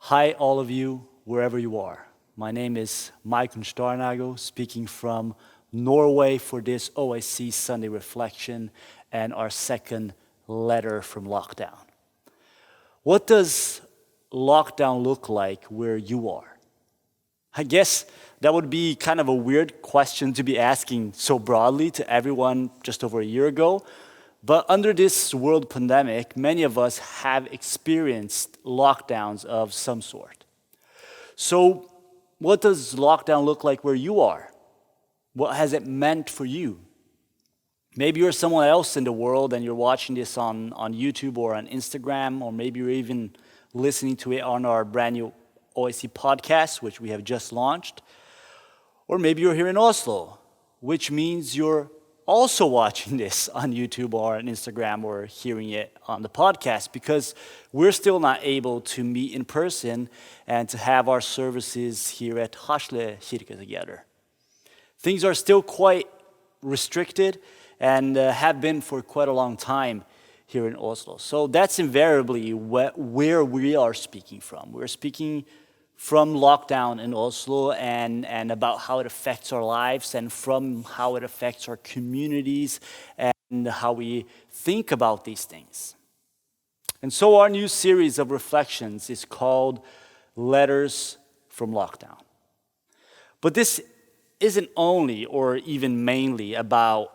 Hi, all of you, wherever you are. My name is Maicon Steuernagel, speaking from Norway for this OiC Sunday Reflection and our second letter from lockdown. What does lockdown look like where you are? I guess that would be kind of a weird question to be asking so broadly to everyone just over a year ago. But under this world pandemic, many of us have experienced lockdowns of some sort. So, what does lockdown look like where you are? What has it meant for you? Maybe you're someone else in the world and you're watching this on YouTube or on Instagram, or maybe you're even listening to it on our brand new OiC podcast, which we have just launched. Or maybe you're here in Oslo, which means you're also watching this on YouTube or on Instagram or hearing it on the podcast, because we're still not able to meet in person and to have our services here at Hasle Kirke together. Things are still quite restricted and have been for quite a long time here in Oslo. So that's invariably where we are speaking from. We're speaking from lockdown in Oslo and about how it affects our lives, and from how it affects our communities and how we think about these things. And so our new series of reflections is called Letters from Lockdown. But this isn't only or even mainly about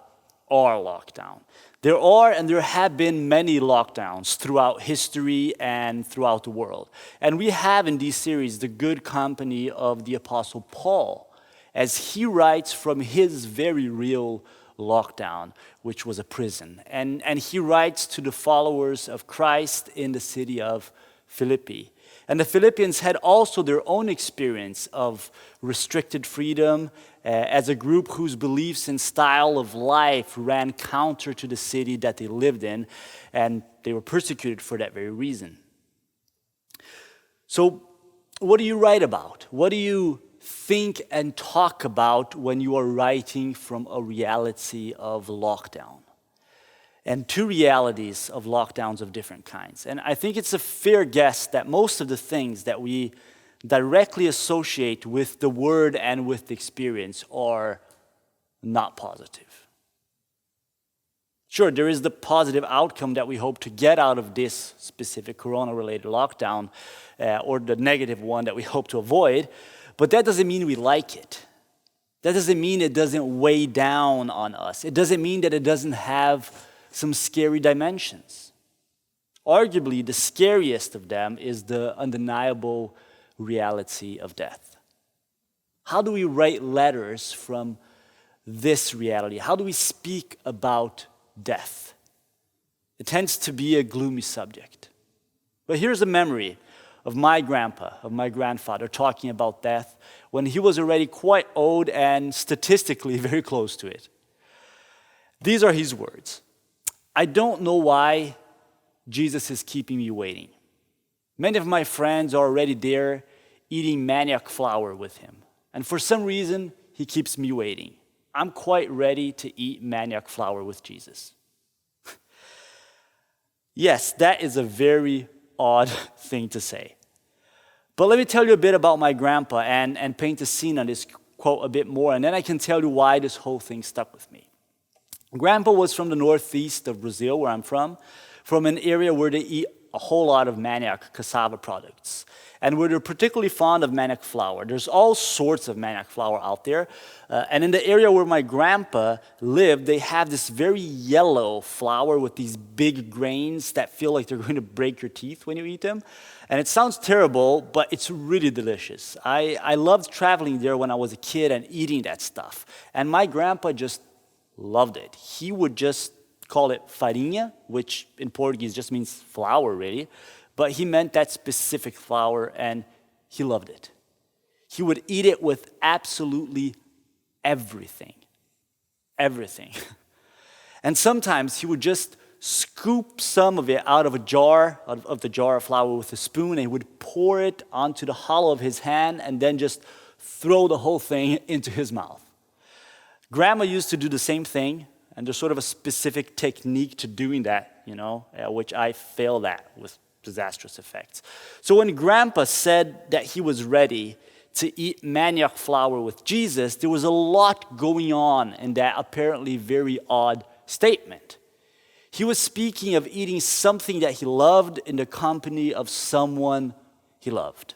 our lockdown. There are and there have been many lockdowns throughout history and throughout the world. And we have in this series the good company of the Apostle Paul, as he writes from his very real lockdown, which was a prison. And he writes to the followers of Christ in the city of Philippi. And the Philippians had also their own experience of restricted freedom as a group whose beliefs and style of life ran counter to the city that they lived in, and they were persecuted for that very reason. So, what do you write about? What do you think and talk about when you are writing from a reality of lockdown? And two realities of lockdowns of different kinds. And I think it's a fair guess that most of the things that we directly associate with the word and with the experience are not positive. Sure, there is the positive outcome that we hope to get out of this specific corona-related lockdown, or the negative one that we hope to avoid, but that doesn't mean we like it. That doesn't mean it doesn't weigh down on us. It doesn't mean that it doesn't have some scary dimensions. Arguably, the scariest of them is the undeniable reality of death. How do we write letters from this reality? How do we speak about death? It tends to be a gloomy subject. But here's a memory of my grandpa, of my grandfather, talking about death when he was already quite old and statistically very close to it. These are his words. I don't know why Jesus is keeping me waiting. Many of my friends are already there eating manioc flour with him. And for some reason, he keeps me waiting. I'm quite ready to eat manioc flour with Jesus. Yes, that is a very odd thing to say. But let me tell you a bit about my grandpa and paint a scene on this quote a bit more, and then I can tell you why this whole thing stuck with me. Grandpa was from the northeast of Brazil, where I'm from an area where they eat a whole lot of manioc, cassava products, and where they're particularly fond of manioc flour. There's all sorts of manioc flour out there, and in the area where my grandpa lived, they have this very yellow flour with these big grains that feel like they're going to break your teeth when you eat them. And it sounds terrible, but it's really delicious. I loved traveling there when I was a kid and eating that stuff. And my grandpa just loved it. He would just call it farinha, which in Portuguese just means flour, really. But he meant that specific flour, and he loved it. He would eat it with absolutely everything. Everything. And sometimes he would just scoop some of it out of the jar of flour with a spoon, and he would pour it onto the hollow of his hand and then just throw the whole thing into his mouth. Grandma used to do the same thing, and there's sort of a specific technique to doing that, which I failed at with disastrous effects. So when Grandpa said that he was ready to eat manioc flour with Jesus, there was a lot going on in that apparently very odd statement. He was speaking of eating something that he loved in the company of someone he loved.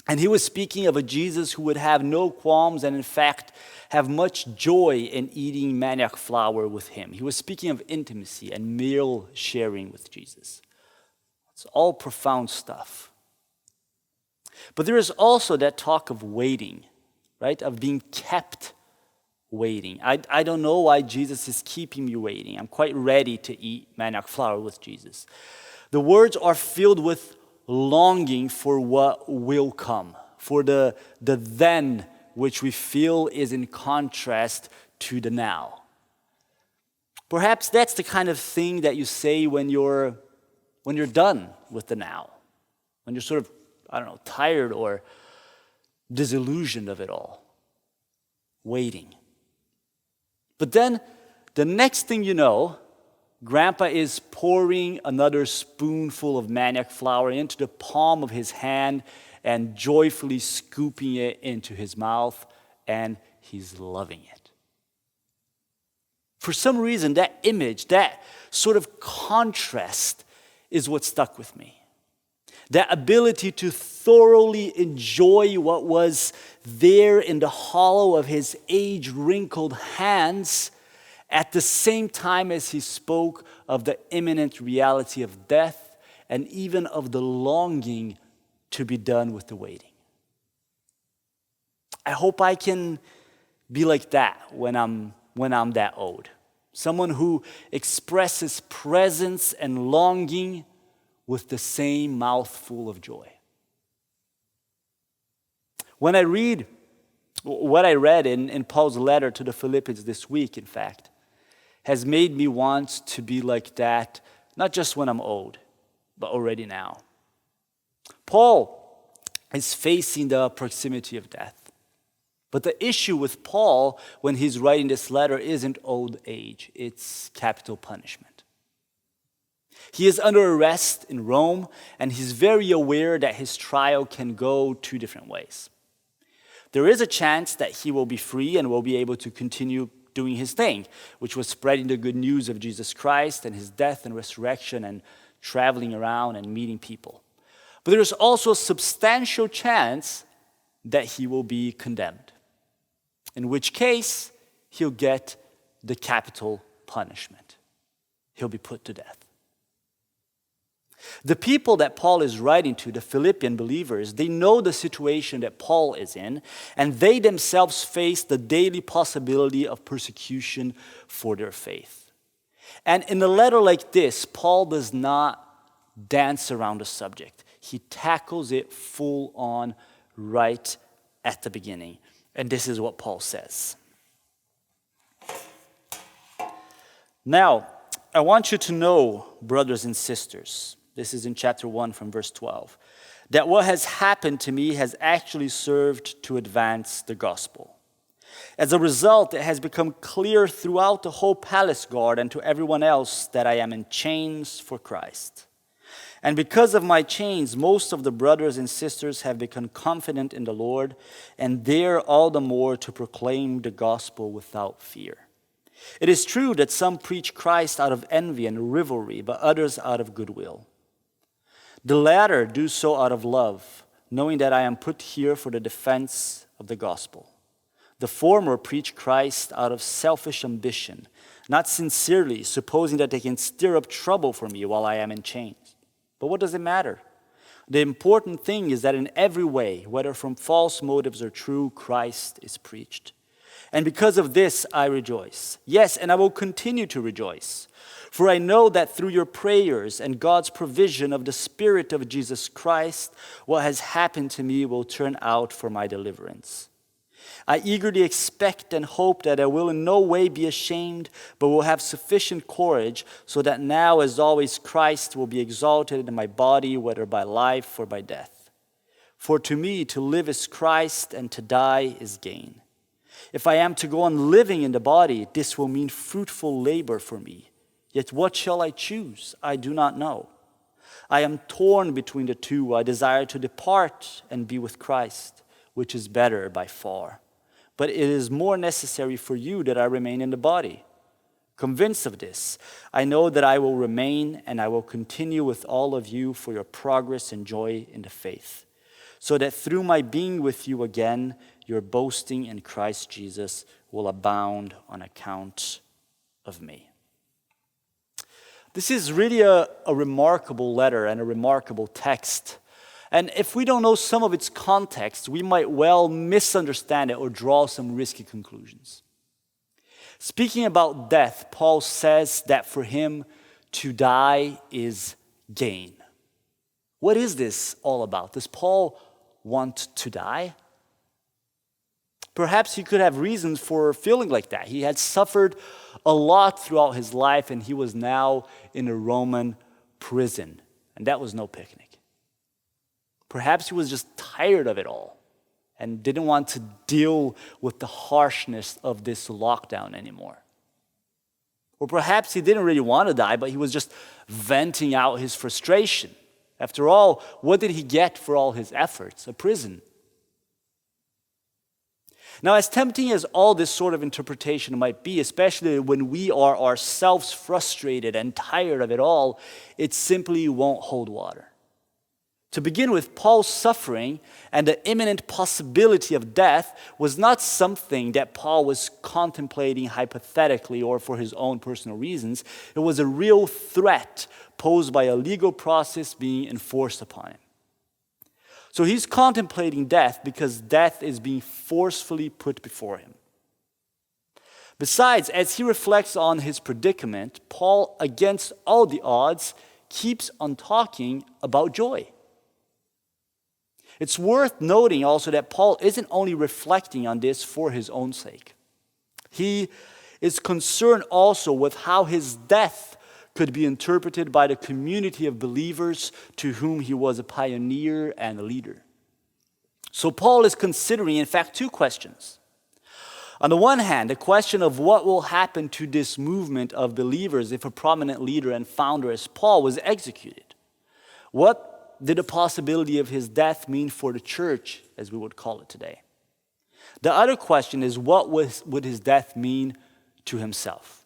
And he was speaking of a Jesus who would have no qualms and in fact have much joy in eating manioc flour with him. He was speaking of intimacy and meal sharing with Jesus. It's all profound stuff. But there is also that talk of waiting, right? Of being kept waiting. I don't know why Jesus is keeping me waiting. I'm quite ready to eat manioc flour with Jesus. The words are filled with longing for what will come, for the then, which we feel is in contrast to the now. Perhaps that's the kind of thing that you say when you're done with the now, when you're sort of, tired or disillusioned of it all, waiting. But then the next thing you know, Grandpa is pouring another spoonful of manioc flour into the palm of his hand and joyfully scooping it into his mouth, and he's loving it. For some reason, that image, that sort of contrast is what stuck with me. That ability to thoroughly enjoy what was there in the hollow of his age-wrinkled hands at the same time as he spoke of the imminent reality of death and even of the longing to be done with the waiting. I hope I can be like that when I'm that old. Someone who expresses presence and longing with the same mouthful of joy. When I read what I read in Paul's letter to the Philippians this week, in fact, has made me want to be like that, not just when I'm old, but already now. Paul is facing the proximity of death. But the issue with Paul when he's writing this letter isn't old age, it's capital punishment. He is under arrest in Rome, and he's very aware that his trial can go two different ways. There is a chance that he will be free and will be able to continue doing his thing, which was spreading the good news of Jesus Christ and his death and resurrection and traveling around and meeting people. But there is also a substantial chance that he will be condemned, in which case he'll get the capital punishment. He'll be put to death. The people that Paul is writing to, the Philippian believers, they know the situation that Paul is in, and they themselves face the daily possibility of persecution for their faith. And in a letter like this, Paul does not dance around the subject. He tackles it full on right at the beginning. And this is what Paul says. Now, I want you to know, brothers and sisters, this is in chapter 1 from verse 12, that what has happened to me has actually served to advance the gospel. As a result, it has become clear throughout the whole palace guard and to everyone else that I am in chains for Christ. And because of my chains, most of the brothers and sisters have become confident in the Lord and dare all the more to proclaim the gospel without fear. It is true that some preach Christ out of envy and rivalry, but others out of goodwill. The latter do so out of love, knowing that I am put here for the defense of the gospel. The former preach Christ out of selfish ambition, not sincerely, supposing that they can stir up trouble for me while I am in chains. But what does it matter? The important thing is that in every way, whether from false motives or true, Christ is preached. And because of this, I rejoice. Yes, and I will continue to rejoice. For I know that through your prayers and God's provision of the Spirit of Jesus Christ, what has happened to me will turn out for my deliverance. I eagerly expect and hope that I will in no way be ashamed, but will have sufficient courage, so that now, as always, Christ will be exalted in my body, whether by life or by death. For to me, to live is Christ, and to die is gain. If I am to go on living in the body, this will mean fruitful labor for me. Yet what shall I choose? I do not know. I am torn between the two. I desire to depart and be with Christ, which is better by far. But it is more necessary for you that I remain in the body. Convinced of this, I know that I will remain and I will continue with all of you for your progress and joy in the faith, so that through my being with you again, your boasting in Christ Jesus will abound on account of me. This is really a remarkable letter and a remarkable text. And if we don't know some of its context, we might well misunderstand it or draw some risky conclusions. Speaking about death, Paul says that for him to die is gain. What is this all about? Does Paul want to die? Perhaps he could have reasons for feeling like that. He had suffered a lot throughout his life, and he was now in a Roman prison. And that was no picnic. Perhaps he was just tired of it all and didn't want to deal with the harshness of this lockdown anymore. Or perhaps he didn't really want to die, but he was just venting out his frustration. After all, what did he get for all his efforts? A prison. Now, as tempting as all this sort of interpretation might be, especially when we are ourselves frustrated and tired of it all, it simply won't hold water. To begin with, Paul's suffering and the imminent possibility of death was not something that Paul was contemplating hypothetically or for his own personal reasons. It was a real threat posed by a legal process being enforced upon him. So he's contemplating death because death is being forcefully put before him. Besides, as he reflects on his predicament, Paul, against all the odds, keeps on talking about joy. It's worth noting also that Paul isn't only reflecting on this for his own sake. He is concerned also with how his death could be interpreted by the community of believers to whom he was a pioneer and a leader. So Paul is considering, in fact, two questions. On the one hand, the question of what will happen to this movement of believers if a prominent leader and founder as Paul was executed. What did the possibility of his death mean for the church, as we would call it today? The other question is, what would his death mean to himself?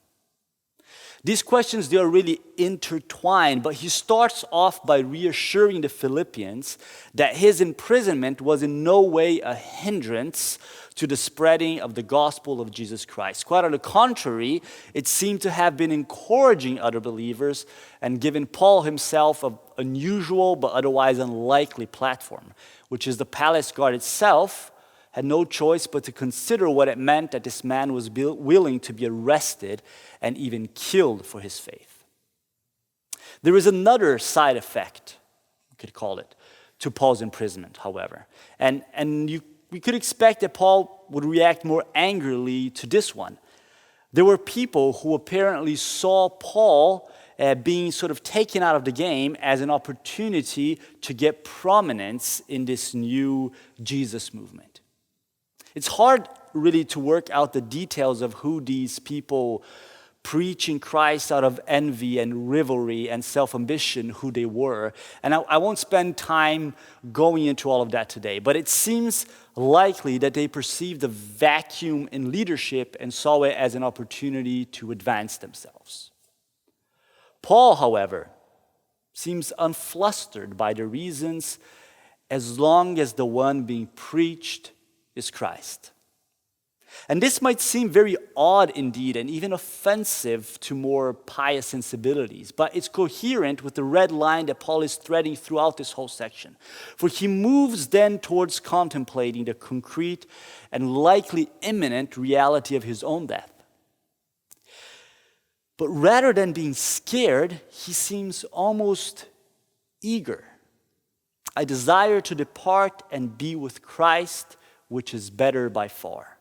These questions, they are really intertwined, but he starts off by reassuring the Philippians that his imprisonment was in no way a hindrance to the spreading of the gospel of Jesus Christ. Quite on the contrary, it seemed to have been encouraging other believers and given Paul himself an unusual but otherwise unlikely platform, which is the palace guard itself had no choice but to consider what it meant that this man was willing to be arrested and even killed for his faith. There is another side effect, we could call it, to Paul's imprisonment, however. And we could expect that Paul would react more angrily to this one. There were people who apparently saw Paul being sort of taken out of the game as an opportunity to get prominence in this new Jesus movement. It's hard really to work out the details of who these people preaching Christ out of envy and rivalry and self-ambition, who they were. And I won't spend time going into all of that today, but it seems likely that they perceived a vacuum in leadership and saw it as an opportunity to advance themselves. Paul, however, seems unflustered by the reasons as long as the one being preached is Christ. And this might seem very odd indeed and even offensive to more pious sensibilities, but it's coherent with the red line that Paul is threading throughout this whole section. For he moves then towards contemplating the concrete and likely imminent reality of his own death. But rather than being scared, he seems almost eager. I desire to depart and be with Christ, which is better by far.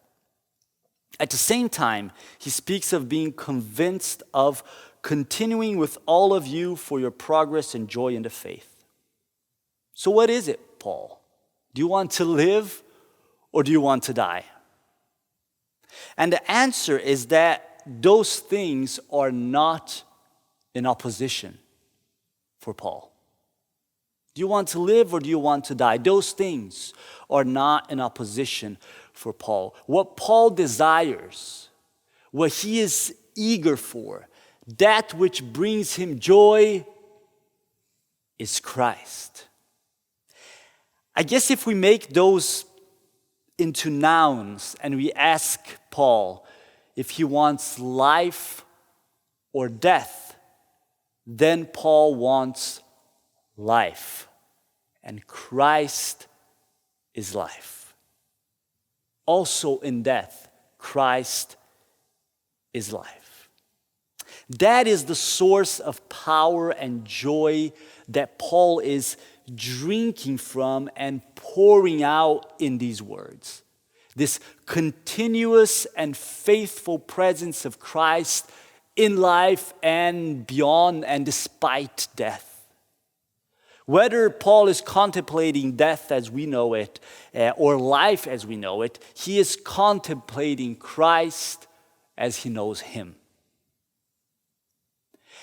At the same time, he speaks of being convinced of continuing with all of you for your progress and joy in the faith. So what is it, Paul? Do you want to live or do you want to die? And the answer is that those things are not in opposition for Paul. Do you want to live or do you want to die? Those things are not in opposition for Paul. What Paul desires, what he is eager for, that which brings him joy is Christ. I guess if we make those into nouns and we ask Paul if he wants life or death, then Paul wants life. And Christ is life. Also in death, Christ is life. That is the source of power and joy that Paul is drinking from and pouring out in these words. This continuous and faithful presence of Christ in life and beyond and despite death. Whether Paul is contemplating death as we know it or life as we know it, he is contemplating Christ as he knows him.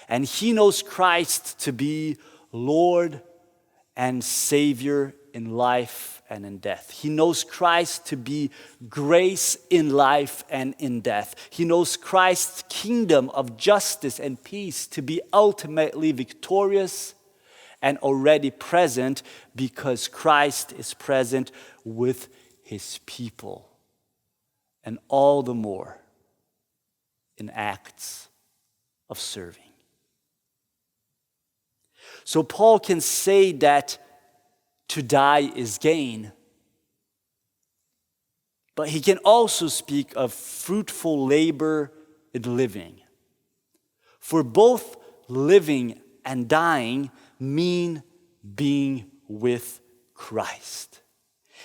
And he knows Christ to be Lord and Savior in life and in death. He knows Christ to be grace in life and in death. He knows Christ's kingdom of justice and peace to be ultimately victorious and already present because Christ is present with his people. And all the more in acts of serving. So Paul can say that to die is gain, but he can also speak of fruitful labor in living. For both living and dying mean being with Christ.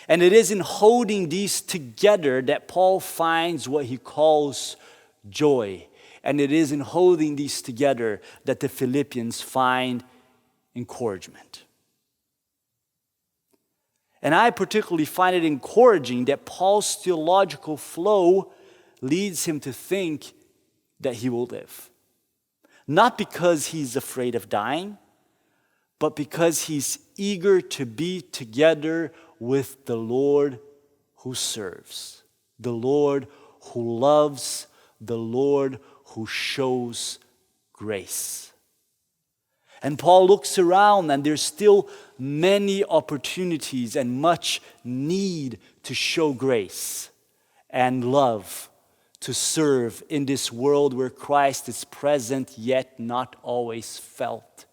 And it is in holding these together that Paul finds what he calls joy. And it is in holding these together that the Philippians find encouragement. And I particularly find it encouraging that Paul's theological flow leads him to think that he will live. Not because he's afraid of dying, but because he's eager to be together with the Lord who serves, the Lord who loves, the Lord who shows grace. And Paul looks around and there's still many opportunities and much need to show grace and love, to serve in this world where Christ is present yet not always felt.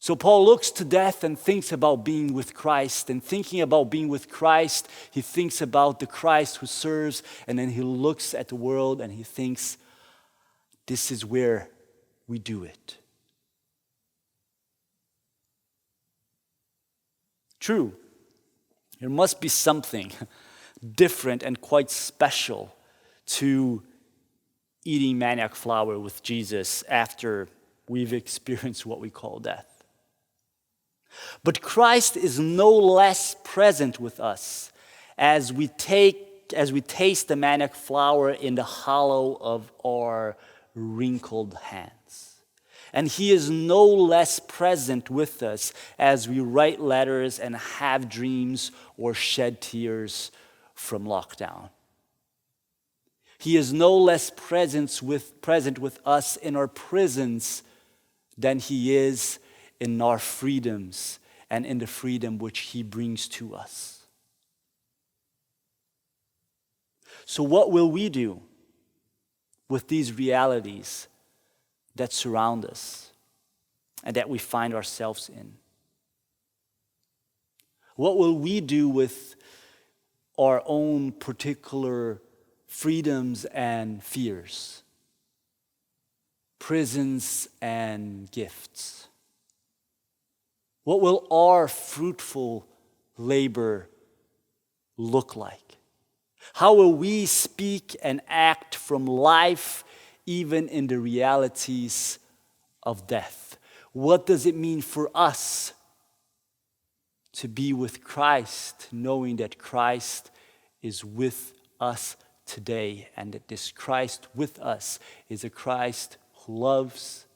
So Paul looks to death and thinks about being with Christ. And thinking about being with Christ, he thinks about the Christ who serves. And then he looks at the world and he thinks, this is where we do it. True, there must be something different and quite special to eating manioc flour with Jesus after we've experienced what we call death. But Christ is no less present with us as we taste the manioc flour in the hollow of our wrinkled hands. And he is no less present with us as we write letters and have dreams or shed tears from lockdown. He is no less present with us in our prisons than he is in our freedoms and in the freedom which he brings to us. So what will we do with these realities that surround us and that we find ourselves in? What will we do with our own particular freedoms and fears, prisons and gifts? What will our fruitful labor look like? How will we speak and act from life even in the realities of death? What does it mean for us to be with Christ, knowing that Christ is with us today and that this Christ with us is a Christ who loves,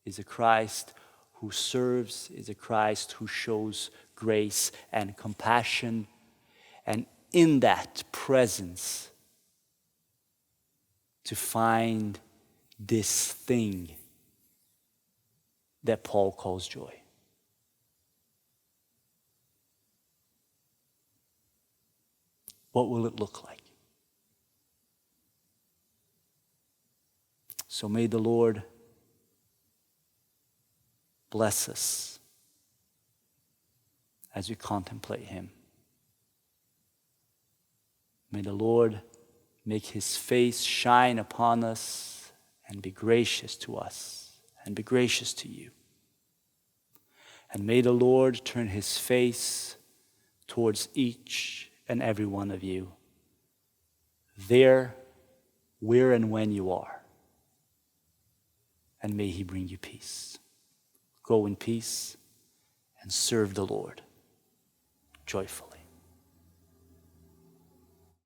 is a Christ who serves, is a Christ who shows grace and compassion. And in that presence, to find this thing that Paul calls joy. What will it look like? So may the Lord bless us as we contemplate him. May the Lord make his face shine upon us and be gracious to us and be gracious to you. And may the Lord turn his face towards each and every one of you, there, where and when you are. And may he bring you peace. Go in peace and serve the Lord joyfully.